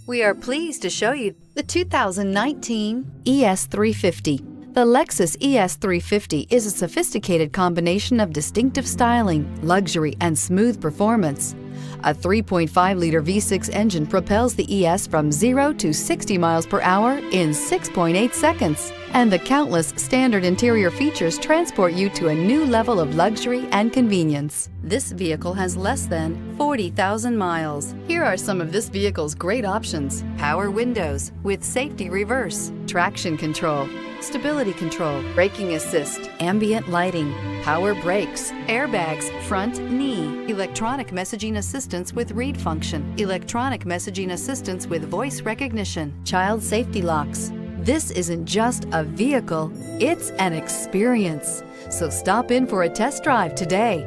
We are pleased to show you the 2019 ES350. The Lexus ES350 is a sophisticated combination of distinctive styling, luxury, and smooth performance. A 3.5-liter V6 engine propels the ES from 0 to 60 miles per hour in 6.8 seconds. And the countless standard interior features transport you to a new level of luxury and convenience. This vehicle has less than 40,000 miles. Here are some of this vehicle's great options: power windows with safety reverse, traction control, stability control, braking assist, ambient lighting, power brakes, airbags, front knee, electronic messaging assistance with read function, electronic messaging assistance with voice recognition, child safety locks. This isn't just a vehicle, it's an experience. So stop in for a test drive today.